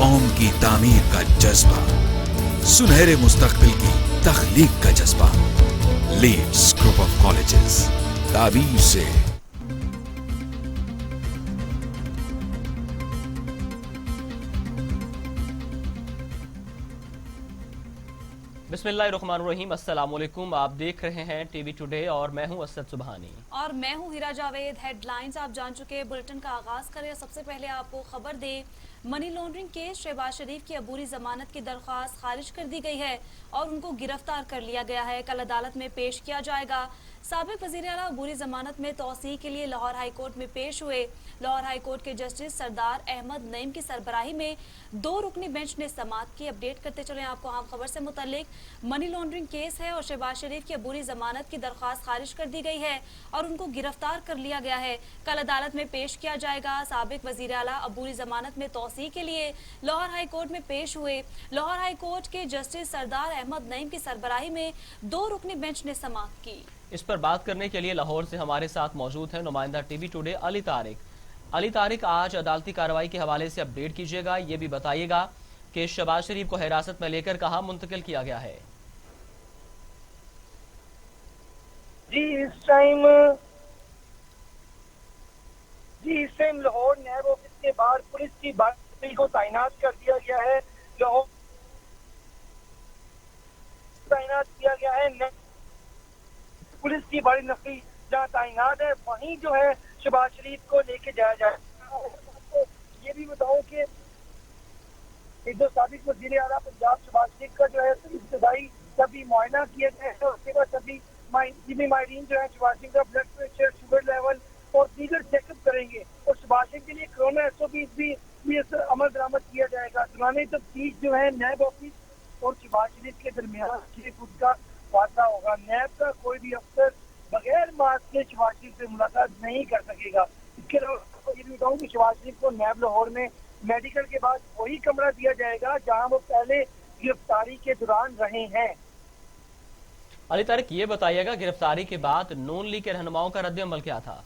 कौम की तामीर का जज्बा, सुनहरे मुस्तकबिल की तख्लीक का जज्बा। लीड्स ग्रुप ऑफ कॉलेजेस, ताबीर से। बिस्मिल्लाहिर्रहमानिर्रहीम, अस्सलामुअलैकुम। आप देख रहे हैं टीवी टुडे और मैं हूं असद सुबहानी और मैं हूं हीरा जावेद। हेडलाइंस आप जान चुके हैं, बुलेटिन का आगाज करें। सबसे पहले आपको खबर दें, मनी लॉन्ड्रिंग केस शहबाज शरीफ की अबूरी जमानत की दरख्वास्त खारिज कर दी गई है और उनको गिरफ्तार कर लिया गया है। कल अदालत में पेश किया जाएगा। साबिक वज़ीर आला अबूरी जमानत में तौसीह के लिए लाहौर हाई कोर्ट में पेश हुए। लाहौर हाई कोर्ट के जस्टिस सरदार अहमद नईम की सरबराही में 2 रुकनी बेंच ने समाअत की। अपडेट करते चले आपको अहम खबर से मुतालिक। मनी लॉन्ड्रिंग केस है और शहबाज शरीफ की अबूरी जमानत की दरख्वास्त खारिज कर दी गई है और उनको गिरफ्तार कर लिया गया है। कल अदालत में पेश किया जाएगा। साबिक वज़ीर आला अबूरी जमानत में तौसीह के लिए लाहौर हाई कोर्ट में पेश हुए। लाहौर हाई कोर्ट के जस्टिस सरदार अहमद नईम की सरबराही में 2 रुकनी बेंच ने समाअत की। इस पर बात करने के लिए लाहौर से हमारे साथ मौजूद है नुमाइंदा टीवी टुडे अली तारिक। अली तारिक, आज अदालती कार्रवाई के हवाले से अपडेट कीजिएगा। ये भी बताइएगा कि शहबाज शरीफ को हिरासत में लेकर कहां मुंतकिल किया गया है। जी इस टाइम लाहौर नैब ऑफिस के बाहर पुलिस की बारी को तैनात कर दिया गया है। लाहौर तैनात किया गया है। पुलिस की बड़ी नफरी जहाँ तैनात है, वहीं जो है शहबाज शरीफ को लेके जाया जाएगा। तो ये भी बताऊं कि एक दो साबिक वज़ीर आला पंजाब शहबाज शरीफ का जो है इब्तदाई सभी मुआयना किया गया है। उसके बाद सभी माहिरीन जो है शहबाज शरीफ का ब्लड प्रेशर, शुगर लेवल और दीगर चेकअप करेंगे और शहबाज शरीफ के लिए कोरोना SOPs भी अमल दरामद किया जाएगा। दौरान तफ्तीश जो है नैब ऑफिस और शहबाज शरीफ के दरमियान सिर्फ उसका वादा होगा। नैब का कोई भी अफसर बगैर मास्क के शहबाज शरीफ से मुलाकात नहीं कर सकेगा। इसके अलावा ये भी बताऊँ कि शहबाज शरीफ को नैब लाहौर में मेडिकल के बाद वही कमरा दिया जाएगा जहां वो पहले गिरफ्तारी के दौरान रहे हैं। अली तारिक, ये बताइएगा गिरफ्तारी के बाद नून लीग के रहनुमाओं का रद्द-ए-अमल क्या था?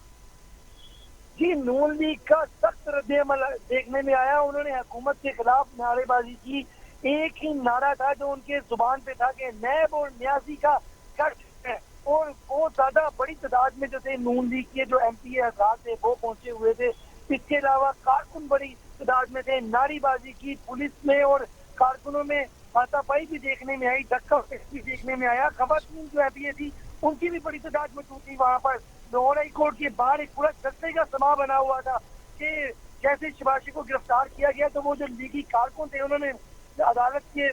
जी, नून लीग का सख्त रद्द-ए-अमल देखने में आया। उन्होंने हुकूमत के खिलाफ नारेबाजी की। एक ही नारा था जो उनके जुबान पे था कि नैब और न्याजी का कष्ट है, और बहुत ज्यादा बड़ी तादाद में जो थे नून लीग के जो MP हज़रात थे वो पहुंचे हुए थे। इसके अलावा कारकुन बड़ी तादाद में थे। नारेबाजी की, पुलिस में और कारकुनों में हाथापाई भी देखने में आई, धक्का भी देखने में आया। खवातीन जो MP थी उनकी भी बड़ी तादाद मौजूद थी। वहाँ पर लाहौर हाई कोर्ट के बाहर एक पूरा जलसे का समा बना हुआ था कि जैसे शहबाज शरीफ को गिरफ्तार किया गया तो वो जो लीगी कारकुन थे उन्होंने अदालत के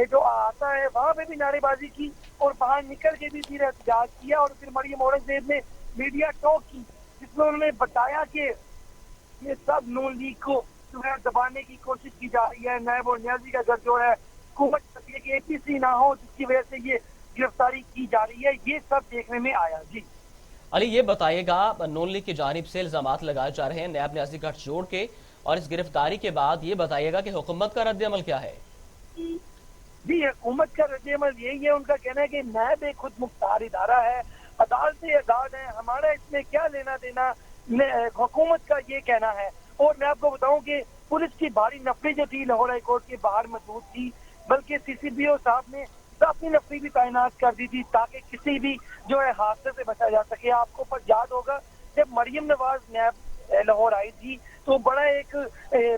जो आता है वहाँ पे भी नारेबाजी की और बाहर निकल के भी फिर एहतजाज किया। और फिर मरियम औरंगजेब ने मीडिया टॉक की जिसमें उन्होंने बताया कि ये सब नून लीग को जो है दबाने की कोशिश की जा रही है। नैब और न्याजी का घर जो है हुकूमत करती है कि APC ना हो, जिसकी वजह से ये गिरफ्तारी की जा रही है। ये सब देखने में आया। जी अली, ये बताइएगा, नून लीग की जानिब से इल्जामात लगाए जा रहे हैं नैब न्याजी गठजोड़ के, और इस गिरफ्तारी के बाद ये बताइएगा कि हुकूमत का रद्द-ए-अमल क्या है? जी, हुकूमत का रद्द-ए-अमल यही है। उनका कहना है कि नैब एक खुद मुख्तार इदारा है, अदालतें आजाद है, हमारा इसमें क्या लेना देना। हुकूमत का ये कहना है। और मैं आपको बताऊं कि पुलिस की भारी नफरी जो थी लाहौर हाई कोर्ट के बाहर मौजूद थी, बल्कि CCBO साहब ने काफी नफरी भी तैनात कर दी थी ताकि किसी भी जो है हादसे से बचा जा सके। आपको पर याद होगा जब मरियम नवाज नैब लाहौर आई थी तो बड़ा एक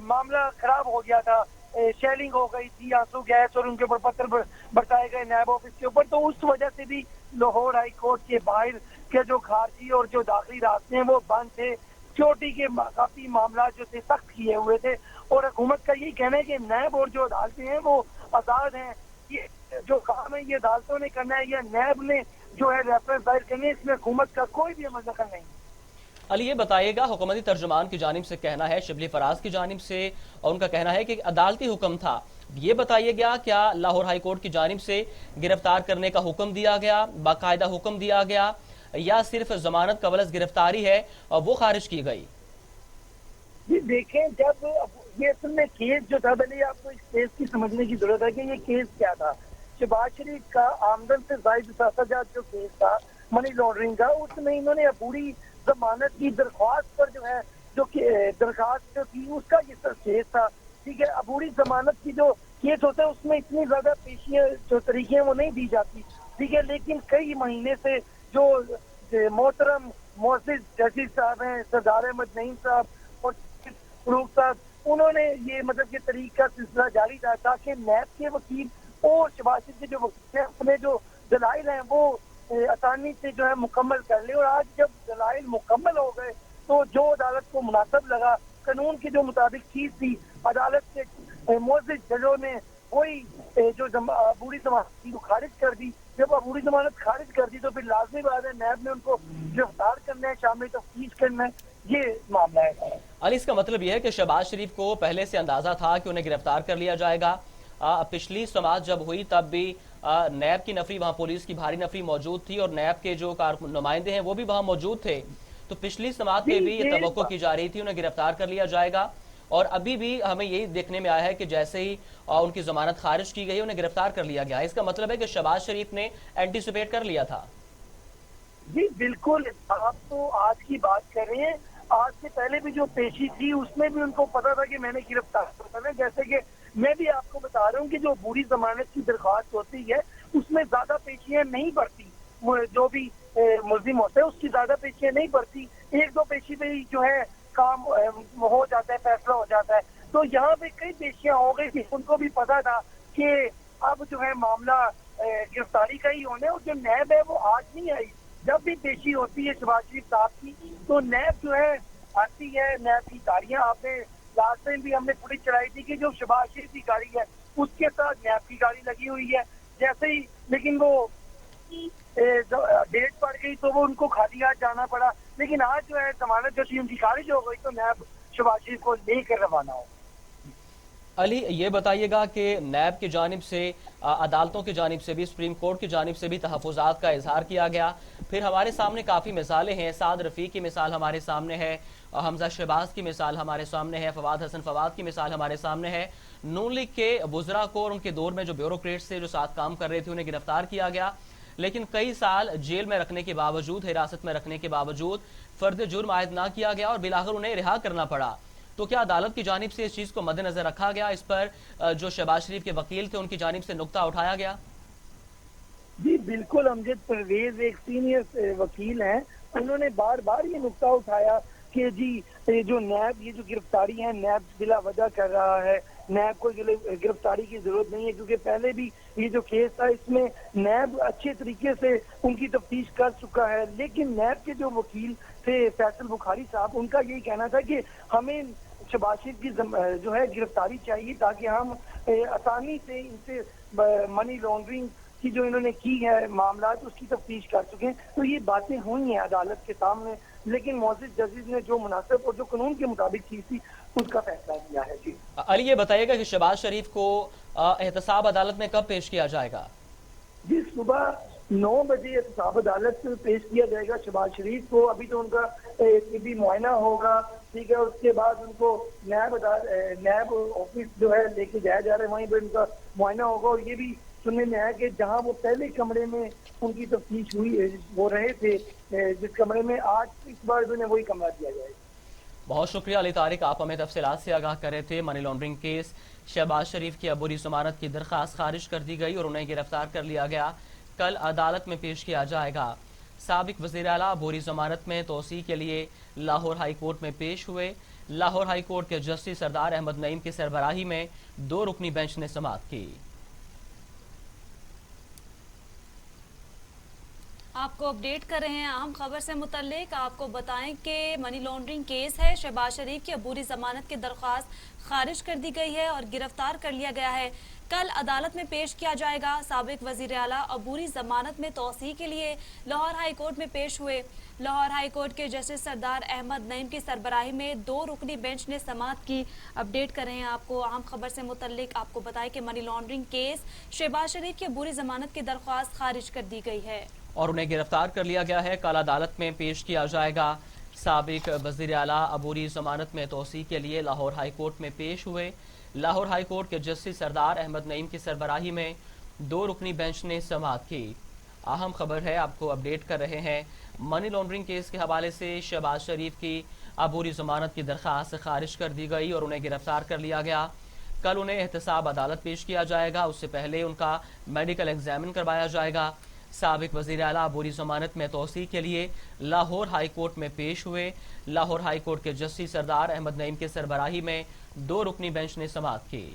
मामला खराब हो गया था। शेलिंग हो गई थी, आंसू गैस और उनके ऊपर पत्थर बरसाए गए नैब ऑफिस के ऊपर। तो उस वजह से भी लाहौर हाई कोर्ट के बाहर के जो खारजी और जो दाखिली रास्ते हैं वो बंद थे। सिक्योरिटी के काफी मामला जो थे सख्त किए हुए थे। और हुकूमत का यही कहना है कि नैब और जो अदालतें हैं वो आजाद हैं। ये जो काम है ये अदालतों ने करना है या नैब ने जो है रेफरेंस दायर करनी है, इसमें हुकूमत का कोई भी अमल दखल नहीं। अली, ये बताइएगा, हुकूमती तर्जुमान की जानिब से कहना है, शिबली फराज की जानिब से, और उनका कहना है कि अदालती हुक्म था। ये बताइएगा, क्या लाहौर हाई कोर्ट की जानिब से गिरफ्तार करने का हुक्म दिया गया, बाकायदा हुक्म दिया गया, या सिर्फ जमानत कबल गिरफ्तारी है और वो खारिज की गई? जी देखें, जब ये असल में केस जो था, पहले आपको इस केस की समझने की जरूरत है कि ये केस क्या था। शहबाज शरीफ का आमदन से जायद सासाजात जो केस था मनी लॉन्ड्रिंग का, उसमें इन्होंने अबूरी जमानत की दरख्वास्त पर जो है जो दरख्वास्त जो थी उसका ये केस था। ٹھیک ہے. عبوری ضمانت کی جو کیس ہوتا ہے اس میں اتنی زیادہ پیشیاں جو طریقے ہیں وہ نہیں دی جاتی, ٹھیک ہے, لیکن کئی مہینے سے جو محترم معزز ججز صاحب ہیں, سردار احمد نعیم صاحب اور فروخ صاحب, انہوں نے یہ مطلب کہ طریقہ سلسلہ جاری تھا تاکہ نیب کے وکیل اور شہباز شریف کے جو وکیل ہیں اپنے جو دلائل ہیں وہ آسانی سے جو ہے مکمل کر لیں. اور آج جب دلائل مکمل ہو گئے تو جو عدالت کو مناسب لگا, قانون کے جو مطابق چیز تھی, عدالت کے معزز ججوں نے وہی جو عبوری ضمانت تھی وہ خارج کر دی. جب عبوری ضمانت خارج کر دی تو پھر لازمی بات ہے نیب نے ان کو گرفتار کرنا ہے, شامل تفتیش کرنا ہے, یہ معاملہ ہے. علی, اس کا مطلب یہ ہے کہ شہباز شریف کو پہلے سے اندازہ تھا کہ انہیں گرفتار کر لیا جائے گا. پچھلی سماعت جب ہوئی تب بھی نیب کی نفری, وہاں پولیس کی بھاری نفری موجود تھی اور نیب کے جو نمائندے ہیں وہ بھی وہاں موجود تھے. تو پچھلی سماعت میں بھی یہ توقع کی جا رہی تھی انہیں گرفتار کر لیا جائے گا, اور ابھی بھی ہمیں یہی دیکھنے میں آیا ہے کہ جیسے ہی ان کی ضمانت خارج کی گئی انہیں گرفتار کر لیا گیا. اس کا مطلب ہے کہ شہباز شریف نے اینٹیسپیٹ کر لیا تھا. جی بالکل, آپ تو آج کی بات کر رہے ہیں, آج سے پہلے بھی جو پیشی تھی اس میں بھی ان کو پتا تھا کہ میں نے گرفتار کرنا ہے. جیسے کہ میں بھی آپ کو بتا رہا ہوں کہ جو عبوری ضمانت کی درخواست ہوتی ہے اس میں زیادہ پیشیاں نہیں پڑتی, جو بھی ملزم ہوتا ہے اس کی زیادہ پیشیاں نہیں پڑتی, ایک دو پیشی پہ جو ہے کام ہو جاتا ہے, فیصلہ ہو جاتا ہے. تو یہاں پہ کئی پیشیاں ہو گئی تھی, ان کو بھی پتا تھا کہ اب جو ہے معاملہ گرفتاری کا ہی ہونا ہے. اور جو نیب ہے وہ آج نہیں آئی, جب بھی پیشی ہوتی ہے شہباز شریف صاحب کی تو نیب جو ہے آتی ہے, نیب کی گاڑیاں, آپ نے لاسٹ ٹائم بھی ہم نے پولیس چڑھائی تھی کہ جو شہباز شریف کی گاڑی ہے اس کے ساتھ نیب کی گاڑی لگی ہوئی ہے جیسے ہی, لیکن وہ ڈیٹ پڑ گئی تو وہ ان کو خالی ہاتھ جانا پڑا. لیکن آج جو ہے ضمانت جو تھی ان کی خارج ہو گئی تو نیب شہباز شریف کو لے کر روانہ ہو. علی, یہ بتائیے گا کہ نیب کی جانب سے, عدالتوں کی جانب سے بھی, سپریم کورٹ کی جانب سے بھی تحفظات کا اظہار کیا گیا. پھر ہمارے سامنے کافی مثالیں ہیں, سعد رفیق کی مثال ہمارے سامنے ہے, حمزہ شہباز کی مثال ہمارے سامنے ہے, فواد حسن فواد کی مثال ہمارے سامنے ہے. نون لیگ کے وزراء کو اور ان کے دور میں جو بیوروکریٹس سے جو ساتھ کام کر رہے تھے انہیں گرفتار کیا گیا, لیکن کئی سال جیل میں رکھنے کے باوجود, حراست میں رکھنے کے باوجود فرد جرم عائد نہ کیا گیا اور بالآخر انہیں رہا کرنا پڑا. تو کیا عدالت کی جانب سے اس چیز کو مد نظر رکھا گیا, اس پر جو شہباز شریف کے وکیل تھے ان کی جانب سے نقطہ اٹھایا گیا؟ جی بالکل, امجد پرویز ایک سینئر وکیل ہیں, انہوں نے بار بار یہ نقطہ اٹھایا کہ جی جو نیب, یہ جو گرفتاری ہے نیب بلا وجہ کر رہا ہے, نیب کو گرفتاری کی ضرورت نہیں ہے کیونکہ پہلے بھی یہ جو کیس تھا اس میں نیب اچھے طریقے سے ان کی تفتیش کر چکا ہے. لیکن نیب کے جو وکیل تھے فیصل بخاری صاحب, ان کا یہی کہنا تھا کہ ہمیں شہباز شریف کی جو ہے گرفتاری چاہیے تاکہ ہم آسانی سے ان سے منی لانڈرنگ کی جو انہوں نے کی ہے معاملات اس کی تفتیش کر چکے ہیں. تو یہ باتیں ہوئی ہیں عدالت کے سامنے, لیکن معزز ججز نے جو مناسب اور جو قانون کے مطابق چیز تھی اس کا فیصلہ کیا ہے. جی علی, یہ بتائیے گا کہ شہباز شریف کو احتساب عدالت میں کب پیش کیا جائے گا؟ جی صبح 9 بجے احتساب عدالت میں پیش کیا جائے گا شہباز شریف کو. ابھی تو ان کا طبی معائنہ ہوگا, ٹھیک ہے, اس کے بعد ان کو نیب آفس جو ہے لے کے جایا جا رہا ہے, وہیں پہ ان کا معائنہ ہوگا. اور یہ بھی سننے میں آیا کہ جہاں وہ پہلے کمرے میں ان کی تفتیش ہوئی وہ رہے تھے, جس کمرے میں, آج اس بار انہیں وہی کمرہ دیا جائے. بہت شکریہ علی طارق, آپ ہمیں تفصیلات سے آگاہ کر رہے تھے. Money laundering case, Shahbaz Sharif کی عبوری ضمانت کی درخواست خارج کر دی گئی اور انہیں گرفتار کر لیا گیا, کل عدالت میں پیش کیا جائے گا. سابق وزیر اعلیٰ عبوری ضمانت میں توسیع کے لیے لاہور ہائی کورٹ میں پیش ہوئے. لاہور ہائی کورٹ کے جسٹس سردار احمد نعیم کی سربراہی میں 2 رکنی بینچ نے سماعت کی. آپ کو اپڈیٹ کر رہے ہیں اہم خبر سے متعلق. آپ کو بتائیں کہ منی لانڈرنگ کیس ہے, شہباز شریف کی عبوری ضمانت کی درخواست خارج کر دی گئی ہے اور گرفتار کر لیا گیا ہے. کل عدالت میں پیش کیا جائے گا. سابق وزیر اعلیٰ عبوری ضمانت میں توسیع کے لیے لاہور ہائی کورٹ میں پیش ہوئے. لاہور ہائی کورٹ کے جسٹس سردار احمد نعیم کی سربراہی میں 2 رکنی بینچ نے سماعت کی. اپڈیٹ کر رہے ہیں آپ کو اہم خبر سے متعلق. آپ کو بتائیں کہ money laundering case, Shahbaz Sharif کی عبوری ضمانت کی درخواست خارج کر دی گئی ہے اور انہیں گرفتار کر لیا گیا ہے. کل عدالت میں پیش کیا جائے گا. سابق وزیر اعلیٰ عبوری ضمانت میں توسیع کے لیے لاہور ہائی کورٹ میں پیش ہوئے. لاہور ہائی کورٹ کے جسٹس سردار احمد نعیم کی سربراہی میں 2 رکنی بینچ نے سماعت کی. اہم خبر ہے, آپ کو اپڈیٹ کر رہے ہیں. منی لانڈرنگ کیس کے حوالے سے شہباز شریف کی عبوری ضمانت کی درخواست خارج کر دی گئی اور انہیں گرفتار کر لیا گیا. कल उन्हें एहतसाब अदालत पेश किया जाएगा। उससे पहले उनका मेडिकल एग्जामिन करवाया जाएगा। साबिक वज़ीर आला अबूरी जमानत में तौसीक के लिए लाहौर हाई कोर्ट में पेश हुए। लाहौर हाई कोर्ट के जस्टिस सरदार अहमद नईम के सरबराही में 2 रुकनी बेंच ने समाअत की।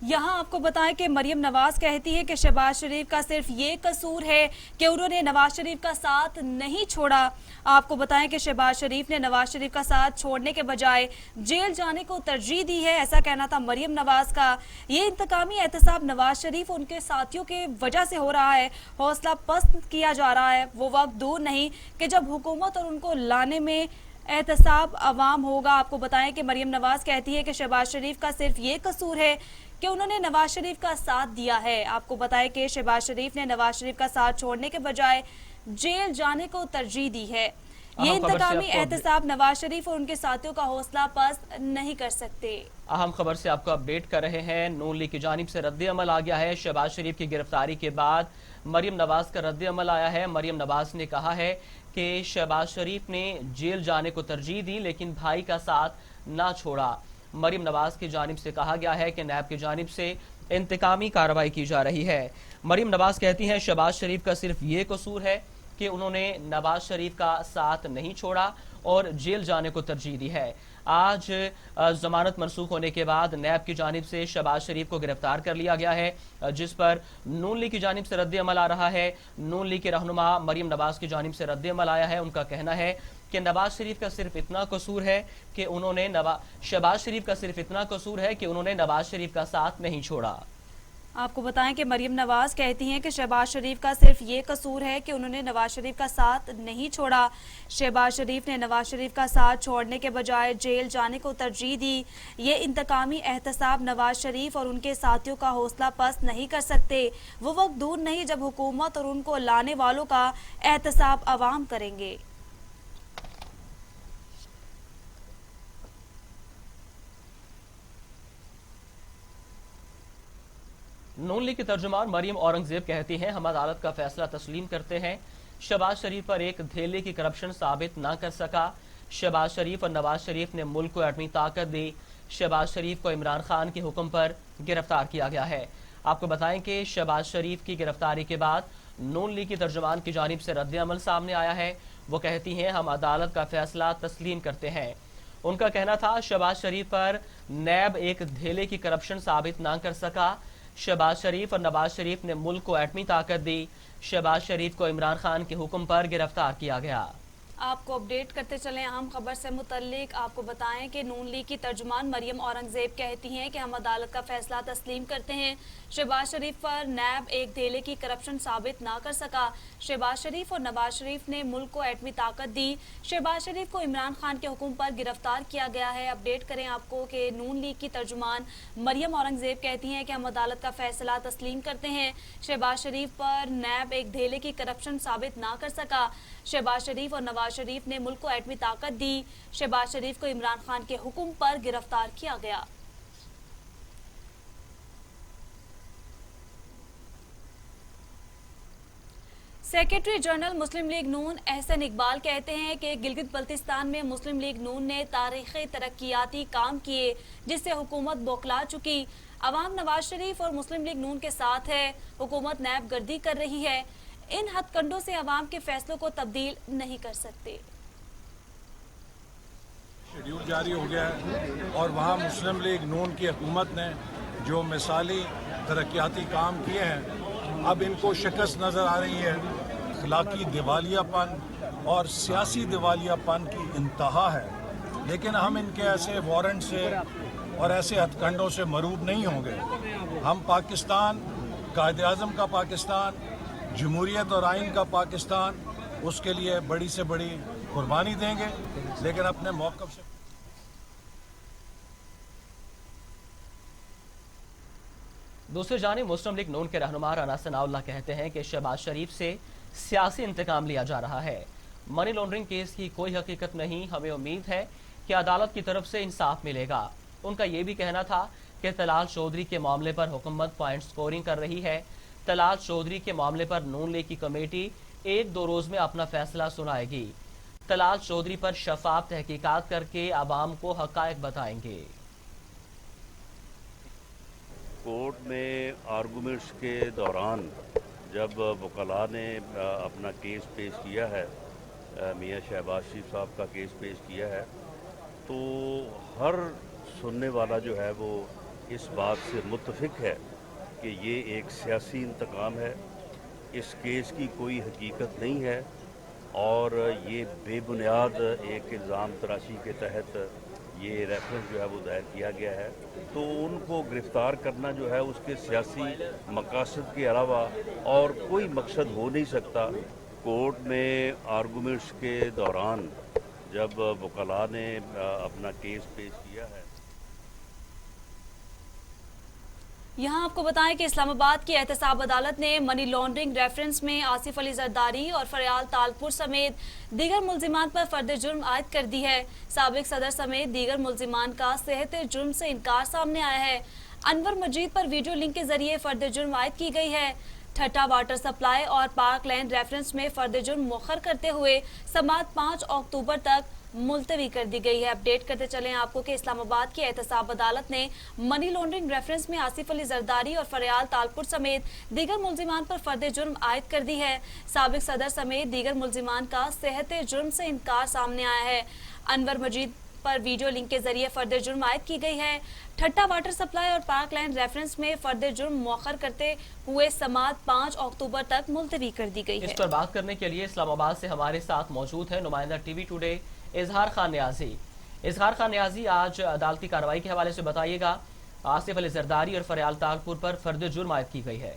यहाँ आपको बताएं कि मरियम नवाज कहती है कि शहबाज शरीफ का सिर्फ ये कसूर है कि उन्होंने नवाज शरीफ का साथ नहीं छोड़ा। आपको बताएं कि शहबाज शरीफ ने नवाज शरीफ का साथ छोड़ने के बजाय जेल जाने को तरजीह दी है, ऐसा कहना था मरियम नवाज का। ये इंतकामी एहतसाब नवाज शरीफ उनके साथियों के वजह से हो रहा है, हौसला पस्त किया जा रहा है। वो वक्त दूर नहीं कि जब हुकूमत और उनको लाने में एहतसाब अवाम होगा। आपको बताएं कि मरियम नवाज कहती है कि शहबाज शरीफ का सिर्फ ये कसूर है कि उन्होंने नवाज शरीफ का साथ दिया है। आपको बताएं कि शहबाज शरीफ ने नवाज शरीफ का साथ छोड़ने के बजाय जेल जाने को तरजीह दी है। ये इंतकामी एहतसाब नवाज शरीफ और उनके साथियों का हौसला पस्त नहीं कर सकते। अहम खबर से आपको अपडेट कर रहे हैं। नून लीग की जानिब से रद्द अमल आ गया है। शहबाज शरीफ की गिरफ्तारी के बाद मरियम नवाज का रद्द अमल आया है। मरियम नवाज ने कहा है कि शहबाज शरीफ ने जेल जाने को तरजीह दी लेकिन भाई का साथ ना छोड़ा। मरियम नवाज की जानिब से कहा गया है कि नैब की जानिब से इंतकामी कार्रवाई की जा रही है। मरियम नवाज कहती हैं शहबाज शरीफ का सिर्फ ये कसूर है कि उन्होंने नवाज शरीफ का साथ नहीं छोड़ा और जेल जाने को तरजीह दी है। आज जमानत मनसूख होने के बाद नैब की जानिब से शहबाज शरीफ को गिरफ्तार कर लिया गया है, जिस पर नून लीग की जानिब से रद्द अमल आ रहा है। नून लीग के रहनुमा मरियम नवाज की जानिब से रद्द अमल आया है। उनका कहना है कि नवाज शरीफ का सिर्फ इतना कसूर है कि उन्होंने शहबाज शरीफ का सिर्फ इतना कसूर है कि उन्होंने नवाज शरीफ का साथ नहीं छोड़ा। आपको बताएं कि मरियम नवाज कहती हैं कि शहबाज शरीफ का सिर्फ ये कसूर है कि उन्होंने नवाज शरीफ का साथ नहीं छोड़ा। शहबाज शरीफ ने नवाज शरीफ का साथ छोड़ने के बजाय जेल जाने को तरजीह दी। ये इंतकामी एहतसाब नवाज शरीफ और उनके साथियों का हौसला पस्त नहीं कर सकते। वो वक्त दूर नहीं जब हुकूमत और उनको लाने वालों का एहतसाब अवाम करेंगे। नून लीग की तर्जुमान मरियम औरंगजेब कहती हैं हम अदालत का फैसला तस्लीम करते हैं। शहबाज शरीफ पर एक धेले की करप्शन साबित ना कर सका। शहबाज शरीफ और नवाज शरीफ ने मुल्क को एटमी ताकत दी। शहबाज शरीफ को इमरान खान के हुक्म पर गिरफ्तार किया गया है। आपको बताएं कि शहबाज शरीफ की गिरफ्तारी के बाद नून लीग की तर्जुमान की जानिब से रद्द अमल सामने आया है। वो कहती हैं हम अदालत का फैसला तस्लीम करते हैं। उनका कहना था शहबाज शरीफ पर नैब एक धेले की करप्शन साबित ना कर सका। शहबाज शरीफ और नवाज शरीफ ने मुल्क को एटमी ताकत दी। शहबाज शरीफ को इमरान खान के हुक्म पर गिरफ्तार किया गया। आपको अपडेट करते चलें अहम खबर से मुतल्लिक। आपको बताएं कि नून लीग की तर्जुमान मरियम औरंगजेब कहती हैं कि हम अदालत का फैसला तस्लीम करते हैं। शहबाज शरीफ पर नैब एक धेले की करप्शन साबित ना कर सका। शहबाज शरीफ और नवाज शरीफ ने मुल्क को एटमी ताकत दी। शहबाज शरीफ को इमरान खान के हुक्म पर गिरफ्तार किया गया है। अपडेट करें आपको कि नून लीग की तर्जुमान मरियम औरंगजेब कहती हैं कि हम अदालत का फैसला तस्लीम करते हैं। शहबाज शरीफ पर नैब एक धेले की करप्शन साबित ना कर सका। शहबाज शरीफ और नवाज शरीफ ने मुल्क को एटमी ताकत दी। शहबाज शरीफ को इमरान खान के हुक्म पर गिरफ्तार किया गया। सेक्रेटरी जनरल मुस्लिम लीग नून एहसन इकबाल कहते हैं कि गिलगित बल्तिस्तान में मुस्लिम लीग नून ने तारीखी तरक्याती काम किए जिससे हुकूमत बौखला चुकी। अवाम नवाज शरीफ और मुस्लिम लीग नून के साथ है। हुकूमत नैब गर्दी कर रही है। इन हथकंडों से अवाम के फैसलों को तब्दील नहीं कर सकते। शेड्यूल जारी हो गया है और वहाँ मुस्लिम लीग नून की हुकूमत ने जो मिसाली तरक्याती काम किए हैं अब इनको शिकस्त नज़र आ रही है। अखलाकी दिवालियापन और सियासी दिवालियापन की इंतहा है, लेकिन हम इनके ऐसे वारंट से और ऐसे हथकंडों से मरूब नहीं होंगे। हम पाकिस्तान, कायद-ए-आज़म का पाकिस्तान, जमहूरियत और आइन का पाकिस्तान, उसके लिए बड़ी से बड़ी कुर्बानी देंगे, लेकिन अपने मौक़िफ़ से। दूसरी जानिब मुस्लिम लीग नून के रहनुमा राना सनाउल्लाह कहते हैं कि शहबाज शरीफ से सियासी इंतकाम लिया जा रहा है। मनी लॉन्ड्रिंग केस की कोई हकीकत नहीं। हमें उम्मीद है کہ عدالت کی طرف سے انصاف ملے گا۔ ان کا یہ بھی کہنا تھا کہ طلال چودھری کے معاملے پر حکومت پوائنٹ سکورنگ کر رہی ہے۔ طلال چودھری کے معاملے پر نون لیگ کی کمیٹی 1-2 روز میں اپنا فیصلہ سنائے گی۔ طلال چودھری پر شفاف تحقیقات کر کے عوام کو حقائق بتائیں گے۔ کورٹ میں آرگومنٹس کے دوران جب وکلاء نے اپنا کیس پیش کیا ہے، میاں شہباز شریف صاحب کا کیس پیش کیا ہے، تو ہر سننے والا جو ہے وہ اس بات سے متفق ہے کہ یہ ایک سیاسی انتقام ہے، اس کیس کی کوئی حقیقت نہیں ہے اور یہ بے بنیاد ایک الزام تراشی کے تحت یہ ریفرنس جو ہے وہ دائر کیا گیا ہے۔ تو ان کو گرفتار کرنا جو ہے اس کے سیاسی مقاصد کے علاوہ اور کوئی مقصد ہو نہیں سکتا۔ کورٹ میں آرگومنٹس کے دوران جب وکلاء نے اپنا کیس پیش کیا ہے۔ یہاں آپ کو بتائیں کہ اسلام آباد کی احتساب عدالت نے منی لانڈرنگ ریفرنس میں آصف علی زرداری اور فریال تالپور سمیت دیگر ملزمان پر فرد جرم عائد کر دی ہے۔ سابق صدر سمیت دیگر ملزمان کا صحت جرم سے انکار سامنے آیا ہے۔ انور مجید پر ویڈیو لنک کے ذریعے فرد جرم عائد کی گئی ہے۔ ٹھٹا واٹر سپلائی اور پارک لینڈ ریفرنس میں فرد جرم مؤخر کرتے ہوئے سماعت 5 اکتوبر تک ملتوی کر دی گئی ہے۔ اپڈیٹ کرتے چلیں آپ کو کہ اسلام آباد کی احتساب عدالت نے منی لانڈرنگ ریفرنس میں آصف علی زرداری اور فریال تالپور سمیت دیگر ملزمان پر فرد جرم عائد کر دی ہے۔ سابق صدر سمیت دیگر ملزمان کا صحت جرم سے انکار سامنے آیا ہے۔ انور مجید پر ویڈیو لنک کے ذریعے فرد جرم عائد کی گئی ہے۔ ٹھٹا واٹر سپلائی اور پارک لینڈ ریفرنس میں فرد جرم مؤخر کرتے ہوئے سماعت 5 اکتوبر تک ملتوی کر دی گئی ہے۔ اس پر بات کرنے کے لیے اسلام آباد سے ہمارے ساتھ موجود ہے نمائندہ ٹی وی ٹوڈے اظہار خان نیازی۔ اظہار خان نیازی، آج عدالتی کارروائی کے حوالے سے بتائیے گا۔ آصف علی زرداری اور فریال تالپور پر فرد جرم عائد کی گئی ہے۔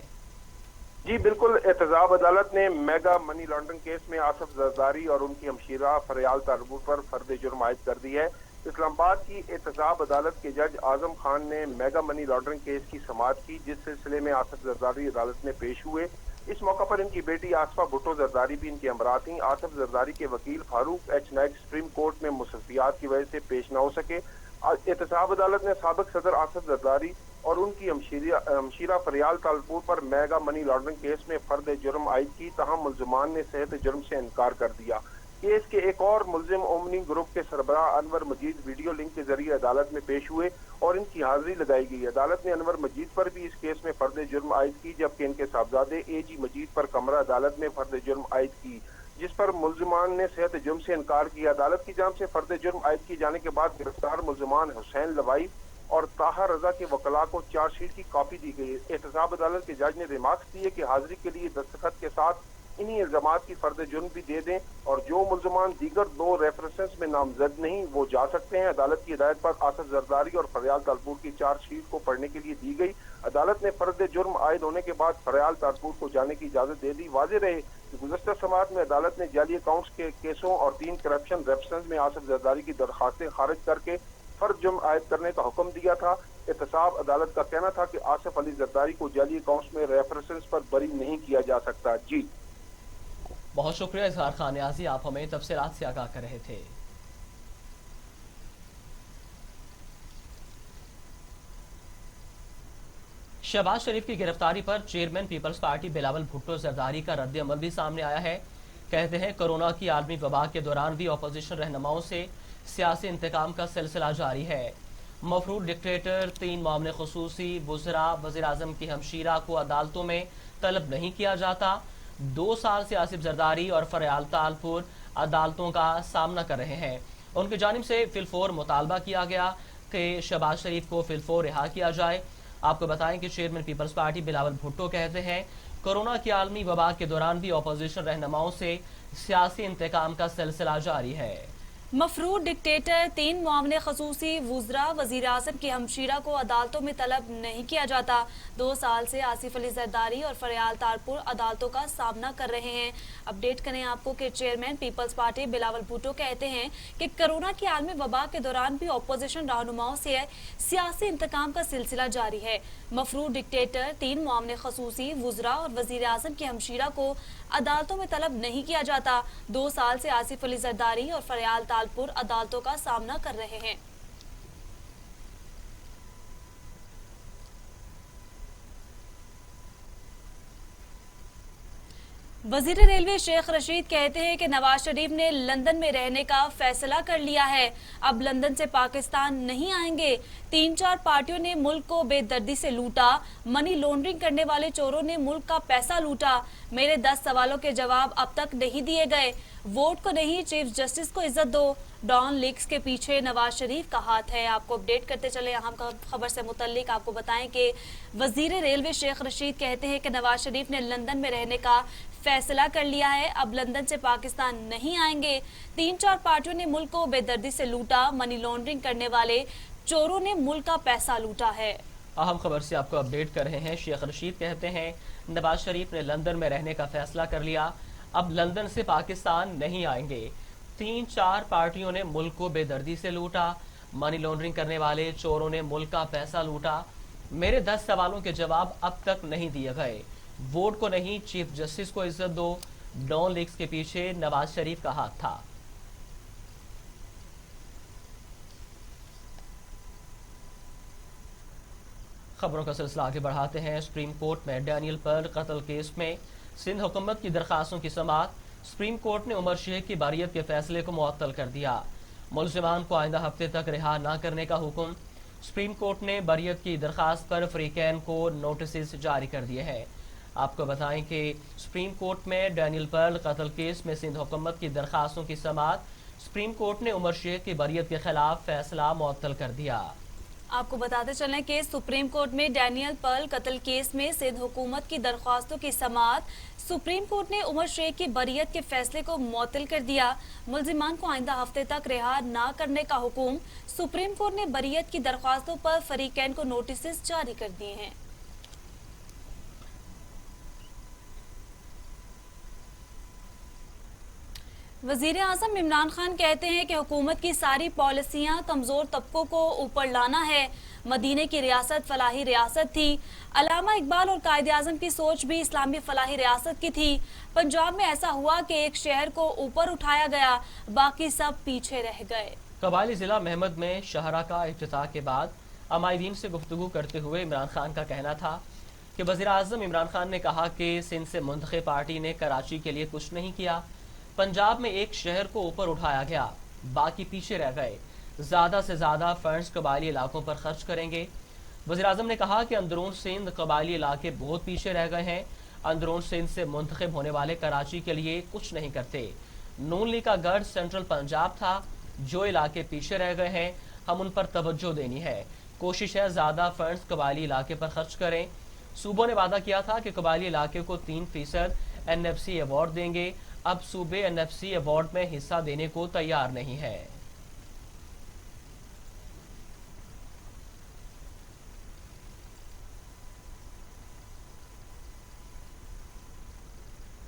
جی بالکل، احتساب عدالت نے میگا منی لانڈرنگ کیس میں آصف زرداری اور ان کی ہمشیرہ فریال تالپور پر فرد جرم عائد کر دی ہے۔ اسلام آباد کی احتساب عدالت کے جج اعظم خان نے میگا منی لانڈرنگ کیس کی سماعت کی، جس سلسلے میں آصف زرداری عدالت میں پیش ہوئے۔ اس موقع پر ان کی بیٹی آصفہ بھٹو زرداری بھی ان کے ہمراہ تھیں۔ آصف زرداری کے وکیل فاروق ایچ نائک سپریم کورٹ میں مصروفیات کی وجہ سے پیش نہ ہو سکے۔ احتساب عدالت نے سابق صدر آصف زرداری اور ان کی ہمشیرہ فریال تالپور پر میگا منی لانڈرنگ کیس میں فرد جرم عائد کی، تاہم ملزمان نے صحت جرم سے انکار کر دیا۔ کیس کے ایک اور ملزم اومنی گروپ کے سربراہ انور مجید ویڈیو لنک کے ذریعے عدالت میں پیش ہوئے اور ان کی حاضری لگائی گئی۔ عدالت نے انور مجید پر بھی اس کیس میں فرد جرم عائد کی، جبکہ ان کے صاحبزادے اے جی مجید پر کمرہ عدالت میں فرد جرم عائد کی، جس پر ملزمان نے صحت جرم سے انکار کیا۔ عدالت کی جانب سے فرد جرم عائد کیے جانے کے بعد گرفتار ملزمان حسین لوائی اور طاہر رضا کے وکلاء کو چارج شیٹ کی کاپی دی گئی۔ احتساب عدالت کے جج نے ریمارکس دیے کہ حاضری کے لیے دستخط کے ساتھ انہی الزامات کی فرد جرم بھی دے دیں اور جو ملزمان دیگر 2 ریفرنسز میں نامزد نہیں وہ جا سکتے ہیں۔ عدالت کی ہدایت پر آصف زرداری اور فریال تالپور کی چارج شیٹ کو پڑھنے کے لیے دی گئی۔ عدالت نے فرد جرم عائد ہونے کے بعد فریال تالپور کو جانے کی اجازت دے دی۔ واضح رہے کہ گزشتہ سماعت میں عدالت نے جعلی اکاؤنٹس کے کیسوں اور 3 کرپشن ریفرنس میں آصف زرداری کی درخواستیں خارج کر کے فرد جرم عائد کرنے کا حکم دیا تھا۔ احتساب عدالت کا کہنا تھا کہ آصف علی زرداری کو جعلی اکاؤنٹس میں ریفرنس پر بری نہیں کیا جا سکتا۔ جی بہت شکریہ اظہار خان نیازی، آپ ہمیں تفصیلات سے آگاہ کر رہے تھے۔ شہباز شریف کی گرفتاری پر چیئرمین پیپلز پارٹی بلاول بھٹو زرداری کا رد عمل بھی سامنے آیا ہے۔ کہتے ہیں کورونا کی عالمی وبا کے دوران بھی اپوزیشن رہنماؤں سے سیاسی انتقام کا سلسلہ جاری ہے۔ مفرور ڈکٹیٹر 3 معاملے خصوصی وزراء وزیر اعظم کی ہمشیرہ کو عدالتوں میں طلب نہیں کیا جاتا۔ 2 سال سے آصف زرداری اور فریال تالپور عدالتوں کا سامنا کر رہے ہیں۔ ان کی جانب سے فی الفور مطالبہ کیا گیا کہ شہباز شریف کو فی الفور رہا کیا جائے۔ آپ کو بتائیں کہ چیئرمین پیپلز پارٹی بلاول بھٹو کہتے ہیں کورونا کی عالمی وبا کے دوران بھی اپوزیشن رہنماؤں سے سیاسی انتقام کا سلسلہ جاری ہے۔ مفرور ڈکٹیٹر 3 معاملے خصوصی وزراء وزیر اعظم کی ہمشیرہ کو عدالتوں میں طلب نہیں کیا جاتا۔ 2 سال سے آصف علی زرداری اور فریال تالپور عدالتوں کا سامنا کر رہے ہیں۔ اپڈیٹ کریں آپ کو کہ چیئرمین پیپلز پارٹی بلاول بھٹو کہتے ہیں کہ کورونا کی عالمی وبا کے دوران بھی اپوزیشن رہنماؤں سے سیاسی انتقام کا سلسلہ جاری ہے۔ مفرور ڈکٹیٹر 3 معاملے خصوصی وزراء اور وزیر اعظم کی ہمشیرہ کو عدالتوں میں طلب نہیں کیا جاتا۔ 2 سال سے آصف علی زرداری اور فریال تالپور खुशहालपुर अदालतों का सामना कर रहे हैं। वजीर रेलवे शेख रशीद कहते हैं कि नवाज शरीफ ने लंदन में रहने का फैसला कर लिया है, अब लंदन से पाकिस्तान नहीं आएंगे। 3-4 पार्टियों ने मुल्क को बेदर्दी से लूटा, मनी लॉन्ड्रिंग करने वाले चोरों ने मुल्क का पैसा लूटा। मेरे 10 सवालों के जवाब अब तक नहीं दिए गए। वोट को नहीं, चीफ जस्टिस को इज्जत दो। डॉन लीक्स के पीछे नवाज शरीफ का हाथ है। आपको अपडेट करते चले अहम खबर से मुतल्लिक आपको बताएं कि वजीर रेलवे शेख रशीद कहते हैं कि नवाज शरीफ ने लंदन में रहने का फैसला कर लिया है, अब लंदन से पाकिस्तान नहीं आएंगे। 3-4 पार्टियों ने मुल्क को बेदर्दी से लूटा, मनी लॉन्ड्रिंग करने वाले चोरों ने मुल्क का पैसा लूटा है। अहम खबर से आपको अपडेट कर रहे हैं। शेख रशीद कहते हैं नवाज शरीफ ने लंदन में रहने का फैसला कर लिया, अब लंदन से पाकिस्तान नहीं आएंगे। 3-4 पार्टियों ने मुल्क को बेदर्दी से लूटा, मनी लॉन्ड्रिंग करने वाले चोरों ने मुल्क का पैसा लूटा। मेरे 10 सवालों के जवाब अब तक नहीं दिए गए। वोट को नहीं, चीफ जस्टिस को इज्जत दो। डॉन लीक्स के पीछे नवाज शरीफ का हाथ था। खबरों का सिलसिला आगे बढ़ाते हैं। सुप्रीम कोर्ट में डैनियल पर्ल कत्ल केस में सिंध हुकूमत की दरखास्तों की समाअत। सुप्रीम कोर्ट ने उमर शेख की बारियत के फैसले को मुअत्तल कर दिया। मुलजिमान को आइंदा हफ्ते तक रिहा न करने का हुक्म। सुप्रीम कोर्ट ने बारियत की दरखास्त पर फ्रीकैन को नोटिस जारी कर दिए हैं। आपको बताएं कि सुप्रीम कोर्ट में डैनियल पर्ल कत्ल केस में सिंध हुकूमत की दरखास्तों की समाअत। सुप्रीम कोर्ट ने उमर शेख की बारियत के खिलाफ फैसला मुअत्तल कर दिया। आपको बताते चलें कि सुप्रीम कोर्ट में डैनियल पर्ल कत्ल केस में सिंध हुकूमत की दरख्वास्तों की समाअत। सुप्रीम कोर्ट ने उमर शेख की बरियत के फैसले को मुअत्तल कर दिया। मुलजिमान को आइंदा हफ्ते तक रिहा न करने का हुक्म। सुप्रीम कोर्ट ने बरियत की दरख्वास्तों पर फरीकैन को नोटिस जारी कर दिए हैं। वजीर आजम इमरान खान कहते हैं कि हुकूमत की सारी पॉलिसियां कमजोर तबकों को ऊपर लाना है। मदीने की रियासत फलाही रियासत थी। अल्लामा इकबाल और कायद आजम की सोच भी इस्लामी फलाही रियासत की थी। पंजाब में ऐसा हुआ कि एक शहर को ऊपर उठाया गया, बाकी सब पीछे रह गए। कबायली जिला महमद में शहरा का इफ्तिताह के बाद अमायदीन से गुफ्तगू करते हुए इमरान खान का कहना था कि वजीर आजम इमरान खान ने कहा कि सिंध से मुंतखब पार्टी ने कराची के लिए कुछ नहीं किया। पंजाब में एक शहर को ऊपर उठाया गया, बाकी पीछे रह गए। ज्यादा से ज्यादा फंड्स कबायली इलाकों पर खर्च करेंगे। वज़ीर आज़म ने कहा कि अंदरून सिंध कबायली इलाके बहुत पीछे रह गए हैं। अंदरून सिंध से मुंतखब होने वाले कराची के लिए कुछ नहीं करते। नून लीग का गढ़ सेंट्रल पंजाब था। जो इलाके पीछे रह गए हैं हम उन पर तवज्जो देनी है। कोशिश है ज्यादा फंड्स कबायली इलाके पर खर्च करें। सूबों ने वादा किया था कि कबायली इलाके को 3% NFC अवार्ड देंगे। अब सूबे NFC अवार्ड में हिस्सा देने को तैयार नहीं है।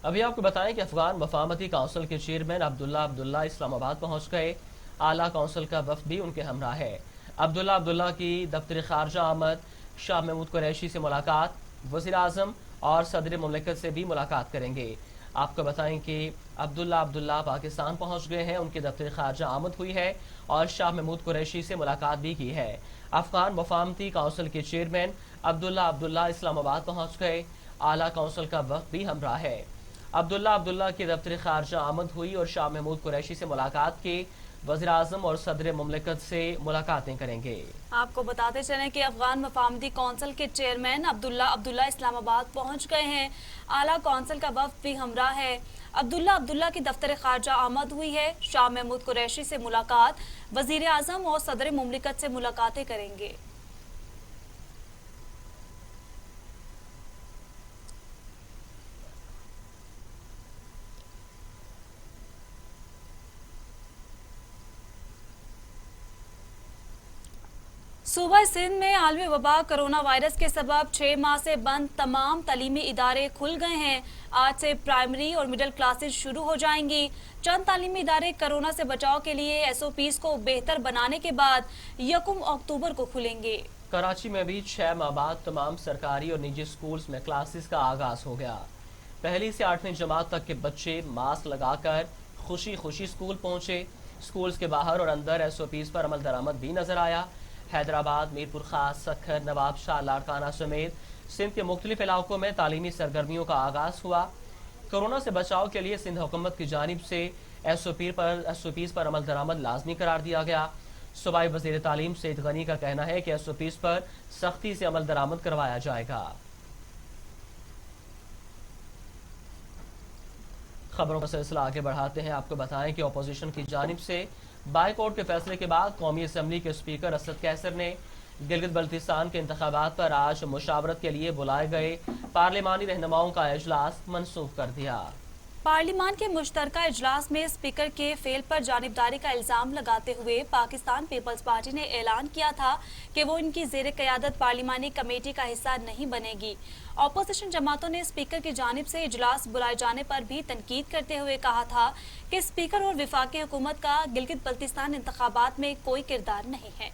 अभी आपको बताएं कि अफगान वफामती काउंसिल के चेयरमैन अब्दुल्ला इस्लामाबाद पहुंच गए। आला काउंसिल का वफ्द भी उनके हमरा है। अब्दुल्ला की दफ्तर खारजा आमद, शाह महमूद कुरैशी से मुलाकात, वज़ीर आज़म और सदर मुमलिकत से भी मुलाकात करेंगे। आपको बताएं कि अब्दुल्ला पाकिस्तान पहुंच गए हैं। उनके दफ्तर खारजा आमद हुई है और शाह महमूद कुरैशी से मुलाकात भी की है। अफगान वफामती काउंसिल के चेयरमैन अब्दुल्ला इस्लामाबाद पहुंच गए। आला काउंसिल का वक्त भी हमरा है। अब्दुल्ला के दफ्तर खारजा आमद हुई और शाह महमूद कुरैशी से मुलाकात की। वज़ीर आज़म और सदर मुमलिकत से मुलाकातें करेंगे। आपको बताते चलें कि अफगान वफामती काउंसिल के चेयरमैन अब्दुल्ला इस्लामाबाद पहुंच गए हैं। आला काउंसिल का वफ्द भी हमरा है। अब्दुल्ला की दफ्तर खारजा आमद हुई है। शाह महमूद कुरैशी से मुलाकात, वज़ीर आज़म और सदर मुमलिकत से मुलाकातें करेंगे। सूबा सिंध में आलमी वबा कोरोना वायरस के सबब 6 माह से बंद तमाम तालीमी इदारे खुल गए हैं। आज से प्राइमरी और मिडिल क्लासेस शुरू हो जाएंगी। चंद तालीमी इदारे कोरोना से बचाव के लिए SOPs को बेहतर बनाने के बाद 1 अक्टूबर को खुलेंगे। कराची में भी 6 माह बाद तमाम सरकारी और निजी स्कूल्स में क्लासेस का आगाज हो गया। पहली से 8वीं जमात तक के बच्चे मास्क लगाकर खुशी खुशी स्कूल पहुंचे। स्कूल्स के बाहर और अंदर SOPs पर अमल दरामद भी नजर आया। हैदराबाद, मीरपुर खास, सखर, नवाबशाह, लाड़काना समेत सिंध के मुख्तलिफ इलाकों में तालीमी सरगर्मियों का आगाज हुआ। कोरोना से बचाव के लिए सिंध हुकूमत की जानिब से SOPs पर अमल दरामद लाजमी करार दिया गया। सूबाई वज़ीर तालीम सईद गनी का कहना है कि SOPs पर सख्ती से अमल दरामद करवाया जाएगा। खबरों का सिलसिला आगे बढ़ाते हैं। आपको बताएं कि अपोजिशन की जानिब से बाइकआउट के फैसले के बाद कौमी असम्बली के स्पीकर असद कैसर ने गिलगित बल्तिस्तान के इंतखाबात पर आज मुशावरत के लिए बुलाए गए पार्लिमानी रहनुमाओं का इजलास मनसूख कर दिया। पार्लिमान के मुश्तरका इजलास में स्पीकर के फेल पर जानिबदारी का इल्जाम लगाते हुए पाकिस्तान पीपल्स पार्टी ने ऐलान किया था कि वो इनकी ज़ेर क़यादत पार्लिमानी कमेटी का हिस्सा नहीं बनेगी। अपोजिशन जमातों ने स्पीकर की जानिब से इजलास बुलाए जाने पर भी तनकीद करते हुए कहा था कि स्पीकर और वफाकी हुकूमत का गिलगित बल्तिस्तान इंतखाबात में कोई किरदार नहीं है।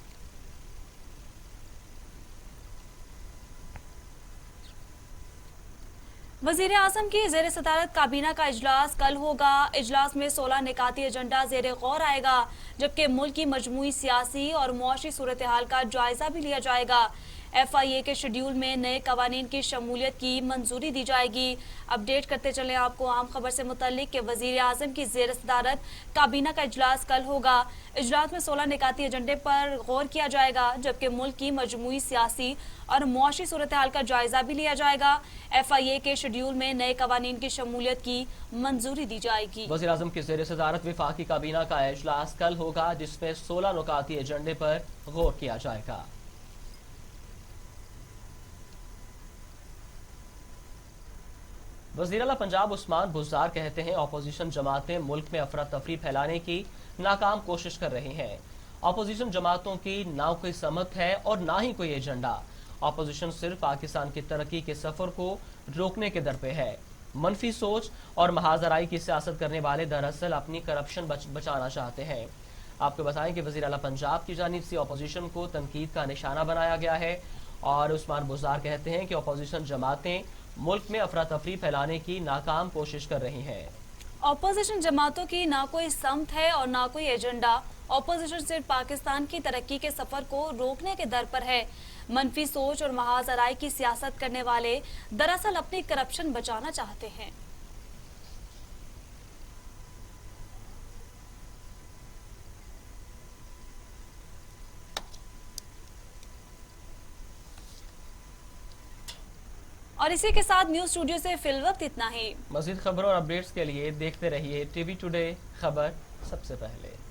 वज़ीर आज़म की ज़ेर सदारत काबीना का इजलास कल होगा। इजलास में 16 निकाती एजेंडा ज़ेर गौर आएगा, जबकि मुल्क की मजमूई सियासी और मुआशी सूरत हाल का जायजा भी लिया जाएगा। FIA के शेड्यूल में नए कवानीन की शमूलियत की मंजूरी दी जाएगी। अपडेट करते चले आपको आम खबर से मुतल्लिक कि वज़ीर आज़म की ज़ेर सदारत काबीना का इजलास कल होगा। इजलास में 16 निकाती एजेंडे पर गौर किया जाएगा, जबकि मुल्क की मजमूई सियासी और मुआशी सूरत हाल का जायजा भी लिया जाएगा। FIA के शेड्यूल में नए कवानीन की शमूलियत की मंजूरी दी जाएगी। वज़ीर आज़म की ज़ेर सदारत वफाकी काबीना का इजलास कल होगा, जिसमें 16 नुकाती एजेंडे पर गौर किया जाएगा। वज़ीर आला पंजाब उस्मान बुज़दार कहते हैं अपोजिशन जमातें मुल्क में अफरा तफरी फैलाने की नाकाम कोशिश कर रही हैं। अपोजिशन जमातों की ना कोई समत है और ना ही कोई एजेंडा। अपोजिशन सिर्फ पाकिस्तान की तरक्की के सफर को रोकने के दर पे है। मनफी सोच और महाजराई की सियासत करने वाले दरअसल अपनी करप्शन बचाना चाहते हैं। आपको बताएं कि वज़ीर आला पंजाब की जानिब से अपोजिशन को तनकीद का निशाना बनाया गया है और उस्मान बुज़दार कहते हैं कि अपोजिशन जमातें मुल्क में अफरा तफरी फैलाने की नाकाम कोशिश कर रही हैं। अपोजिशन जमातों की ना कोई समत है और ना कोई एजेंडा। अपोजिशन सिर्फ पाकिस्तान की तरक्की के सफर को रोकने के दर पर है। मनफी सोच और महाजराई की सियासत करने वाले दरअसल अपनी करप्शन बचाना चाहते हैं। और इसी के साथ न्यूज़ स्टूडियो से फिल वक्त इतना ही। मज़ीद खबरों और अपडेट्स के लिए देखते रहिए TV टुडे, खबर सबसे पहले।